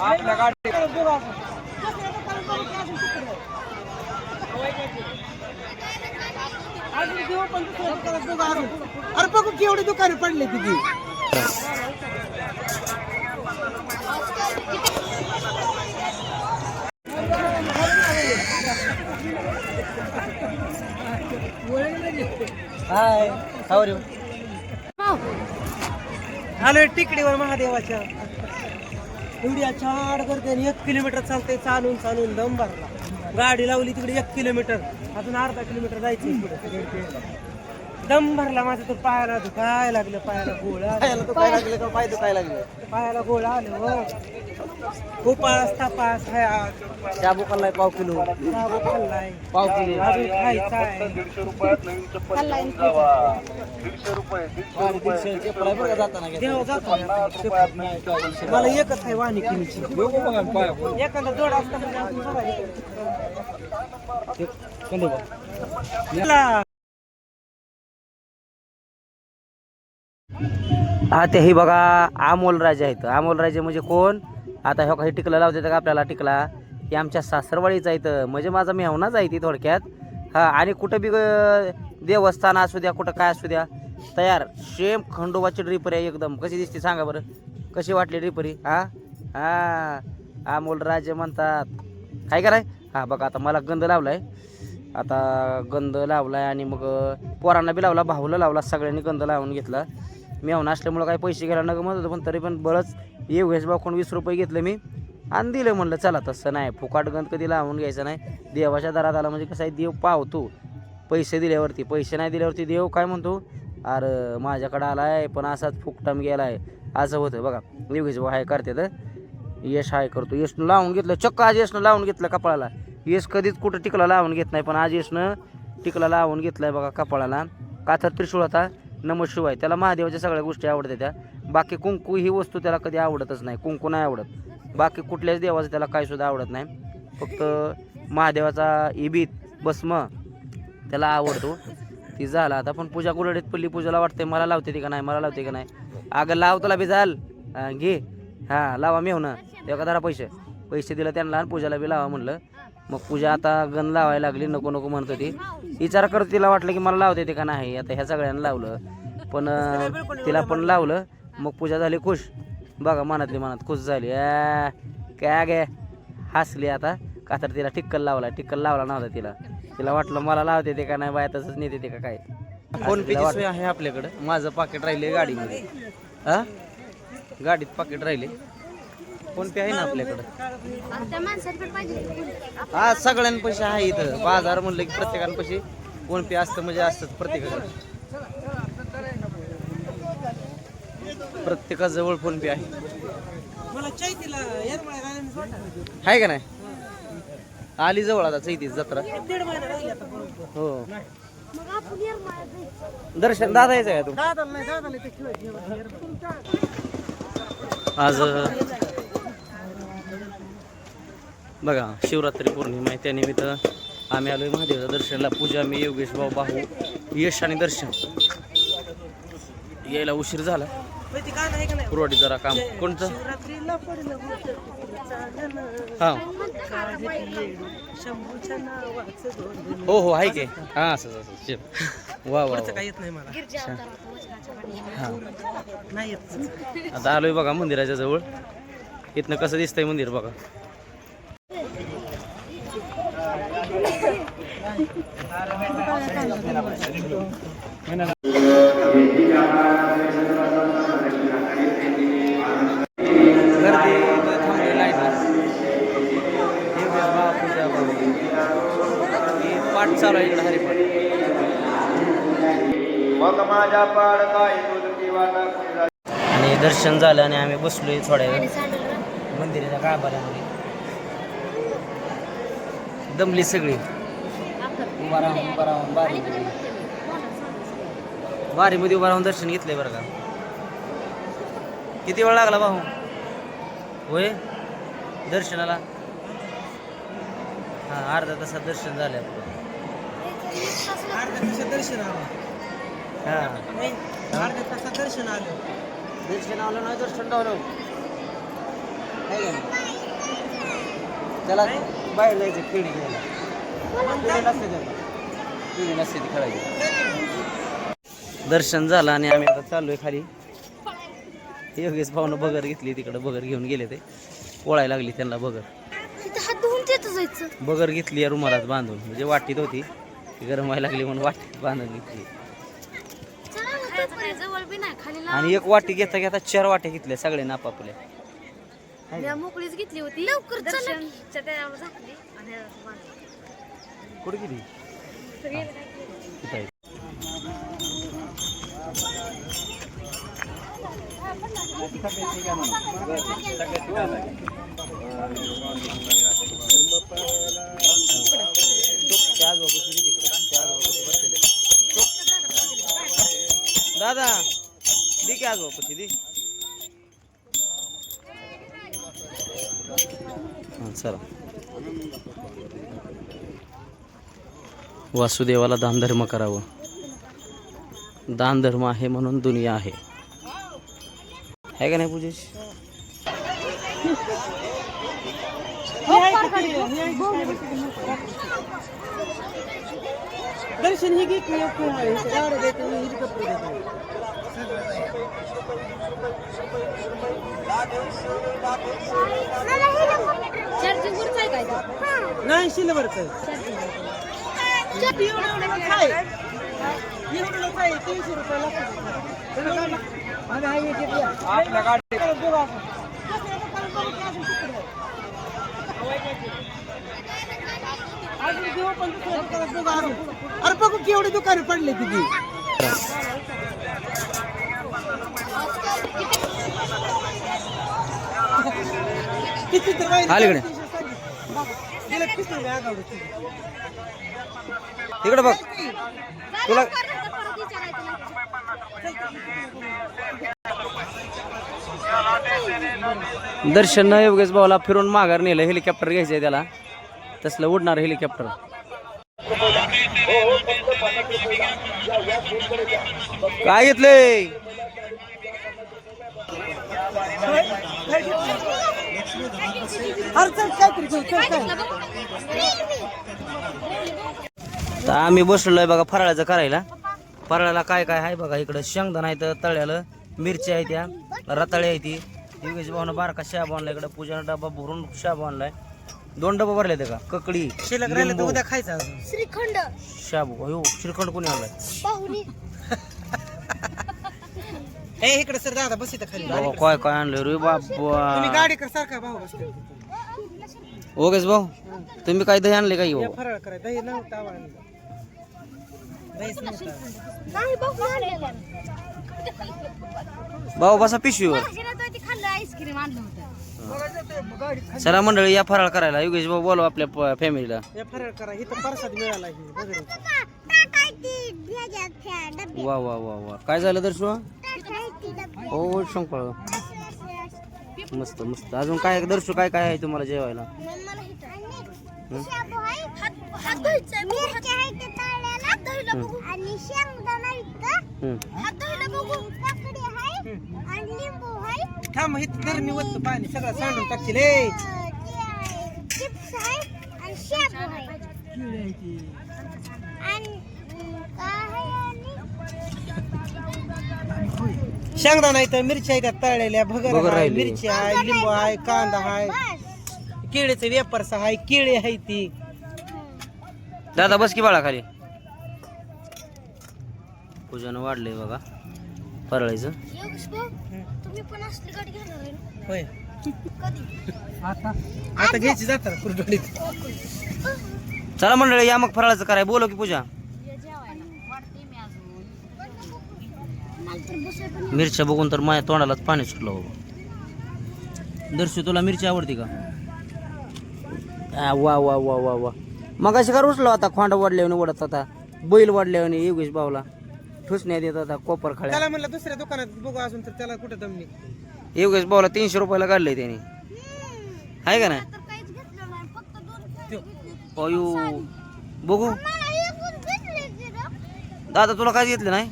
आपल्या गाडी अरे बघू केवढी दुकाने पडली तिथे. हाय हावर यू आलोय टेकडीवर महादेवाच्या. एवढी छाड करते आणि 1 किलोमीटर चालते चालून चालून दम भरला. गाडी लावली तिकडे 1 किलोमीटर, अजून अर्धा किलोमीटर जायचं पुढे. दम भरला माझा. तर पायाला दुखाय लागलं, पायाला गोळा काय लागले का पाय दुखाय लागले. पायाला गोळा आलं हो. उपास तपास आहे आज. शाबू खाल्लाय पाव किलो. शाबू खाल्लाय, पाव किलो अजून खायचा आहे. 150 चपला बरं का जाताना देव जातो ना. मला एकच आहे वाणी किनीची. एखादा जोड असता म्हणजे अजून बघायला. आता हे बघा अमोल राजे आहेत. अमोल राजे म्हणजे कोण? आता ह्या काही टिकला लावते का आपल्याला टिकला की आमच्या सासरवाडीचा इथं, म्हणजे माझा मेहनाच आहे ती थोडक्यात. हा, आणि कुठं बी देवस्थान असू द्या, कुठं काय असू द्या, तयार सेम खंडोबाची ड्रिपरी आहे एकदम. कशी दिसते सांगा बरं, कशी वाटली ड्रिपरी? हा हा, अमोल राजे म्हणतात. काय कराय? हा बघा आता मला गंध लावलाय, आता गंध लावलाय आणि मग पोरांना बी लावला, भाऊला लावला, सगळ्यांनी गंध लावून घेतला. मेहून असल्यामुळं काही पैसे घ्यायला नको म्हणत होतं, पण तरी पण बरंच येऊस भाऊकडून 20 रुपये घेतले मी आणि दिलं. म्हणलं चला, तसं नाही फुकाट गंध कधी लावून घ्यायचं नाही. देवाच्या दारात आला म्हणजे कसं आहे, देव पावतो पैसे दिल्यावरती. पैसे नाही दिल्यावरती देव काय म्हणतो, अरे माझ्याकडं आलाय पण असाच फुकटाम गेलाय, असं होतं. बघा योगेश भाऊ हाय करते तर यश हाय करतो. यशनं लावून घेतलं चक्क, आज यशनं लावून घेतलं कपाळाला. यश कधीच कुठं टिकला लावून घेत नाही, पण आज यशनं टिकला लावून घेतलाय बघा कपाळाला. का तर त्रिशूळ होता, नमः शिवाय. त्याला महादेवाच्या सगळ्या गोष्टी आवडतात त्या. बाकी कुंकू ही वस्तू त्याला कधी आवडतच नाही. कुंकू नाही आवडत, बाकी कुठल्याच देवाचं त्याला काय सुद्धा आवडत नाही. फक्त महादेवाचा इबीत भस्म त्याला आवडतो. ती झाला आता. पण पूजा गुरडीत पडली, पूजाला वाटते मला लावते ती का नाही, मला लावते का नाही. अगं लाव तुला बी झाल, घे. हां लावा मेहून तेव्हा जरा पैसे दिलं त्यांना आणि पूजाला बी लावा म्हणलं. मग पूजा आता गण लावायला लागली, नको नको म्हणत होती. विचार करत तिला वाटलं की मला लावते ते का नाही. आता ह्या सगळ्यांना लावलं, पण तिला पण लावलं. मग पूजा झाली खुश बघा, मनातली मनात खुश झाली. काय गे हसली आता, का तर तिला टिक्कल लावला. टिक्कल लावला नव्हता तिला वाटलं मला लावते ते का नाही, बाय तसंच नेते ते का काय. फोन पेची सोय आहे आपल्याकडं. माझं पाकिट राहिले गाडीमध्ये, हा गाडीत पाकिट राहिले. फोन पे आहे ना आपल्याकडं. हा सगळ्यांपाशी आहे इथं. बाजार म्हणलं की प्रत्येकांपाशी फोन पे असतं, म्हणजे असतं प्रत्येकाकडे. प्रत्येकाजवळ फोन पे आहे. आहे का नाही? आली जवळ आता चैतीच जत्रा. हो दर्शन दादा यायचं आहे तू आज. बघा शिवरात्री पौर्णिमा आहे, त्यानिमित्त आम्ही आलोय महादेवाच्या दर्शनाला. पूजा, मी, योगेश भाऊ, यश आणि दर्शन. यायला उशीर झाला, पुरवठी जरा काम. कोणतं? हा हो हो आहे की. हा असं वा वा काय येत नाही मला. हा आता आलोय बघा मंदिराच्या जवळ. इथनं कसं दिसतंय मंदिर बघा. पाठ चालू आहे इकडे, हरिपाठ. आणि दर्शन झालं आणि आम्ही बसलोय थोड्या वेळ मंदिराच्या गाभाऱ्यामध्ये. दमली सगळी. उभा राहून बारीमध्ये उभा राहून दर्शन घेतलंय बरं का. किती वेळ लागला भाऊ होय दर्शनाला? हा अर्धा तासात दर्शन झालं. अर्ध्या तासात दर्शन आलं. हा अर्ध्या तासात दर्शन आलं. दर्शन आलं नाही दर्शन डावलं त्याला बाहेर जायचं पिढी घ्यायला पिढी नसते ती खेळायची. दर्शन झालं आणि आम्ही आता चाललोय खाली. योगेश भाऊनं बगर घेतली तिकडं बगर घेऊन गेले ते पोळायला लागली त्यांना बगर बगर घेतली या रुमालात बांधून म्हणजे वाटीत होती ती गरम व्हायला लागली म्हणून वाटीत बांधून घेतली. आणि एक वाटी घेता घेता 4 वाट्या घेतल्या सगळे आपापल्या मोकळीच घेतली होती लवकर कुठे गेली दादा दी की आज वापस दी चला. वासुदेवाला दानधर्म करावं. दानधर्म आहे म्हणून दुनिया आहे का नाही पूजेश? दर्शन ही घेतली नाही शिल्लवरच अरे बघू केवढी दुकाने पडले तिथे. अलीकडे इकडे बघ तुला दर्शन योगेश भाऊला फिरून माघार नेलं. हेलिकॉप्टर घ्यायचंय त्याला तसलं उडणार हेलिकॉप्टर. काय घेतलंय तर आम्ही बसलोय बघा फराळाचं करायला. फराळाला काय काय आहे बघा. इकडं शेंगदाणा आहे, तळ्याला मिरच्या आहे, त्या रताळे आहे, ती योगेश भाऊनं बारका शाबू आणला. इकडं पूजानं डबा भरून शाबू आणलाय. 2 डबा भरले ते का ककडी शिल्लक राहिलं तर उद्या खायचं. श्रीखंड शाबू हो श्रीखंड कोणी आणलाय हे इकडे सर दादा बस इथं खाली. बाबा काय काय आणलं रे बाबा. गाडी कर सारखा भाऊ बसतो. योगेश भाऊ तुम्ही काय दही आणले काय हो? फराळ कराय दही नव्हता नाही भाऊ बसा पिशवीवर. खाल्लं आईस्क्रीम आणलं होतं. चला मंडळी या फराळ करायला. योगेश भाऊ बोलव आपल्या फॅमिलीला. या फराळ करा इथं प्रसाद मिळाला. वा वा वा वा काय झालं दर्शवा हो शंकर मस्त मस्त. अजून काय दर्शू काय काय आहे तुम्हाला जेवायला? थांब इथं तर मी वरतं पाणी सगळं सांडून टाकशील. शेंगदाणा आहे, मिरच्या आहेत तळलेल्या, भगर आहे, मिरची आहे, लिंबू आहे, कांदा आहे, केळीचे वेपर्स आहे, केळी आहे ती. दादा बस की बाळा खाली. पूजानं वाढलंय बघा फराळाचं. तुम्ही पण असली गाडी घेणार आहे ना? होय कधी? आता घ्यायची जातात कुरडोलीत. चला मंडळी या मग फराळाचं कराय. बोलो की पूजा. मिरच्या बघून तर माझ्या तोंडालाच पाणी सुटलं बाबा. दर्शू तुला मिरची आवडती का? वा वा वा वा वा. मग अशी का रुसलो आता खोंडा वाढल्याने ओढत आता बैल वाढल्याने योगेश भाऊला ठुसण्यात येत आता कोपर खळ्या. त्याला म्हणलं दुसऱ्या दुकानात बघू अजून तर त्याला कुठं दमली. योगेश भाऊला 300 रुपयाला काढलंय त्याने आहे का नाही? अयो बघू दादा तुला काय घेतलं नाही?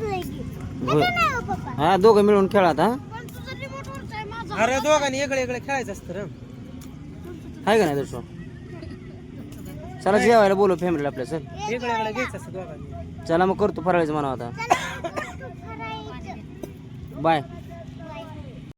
बसलोय की होय. नाही हो पप्पा हा दोघं मिळून खेळात हा पण तुझं रिमोट वरच आहे माझं अरे दोघांनी वेगळे वेगळे खेळायचं असतं रे आहे का नाही दर्शो चला जेवायला बोलू फॅमिलीला आपल्या चल वेगळे वेगळे घ्यायचं असतं दोघांनी चला मग करतो फराळीचं म्हणावं आता करायचं बाय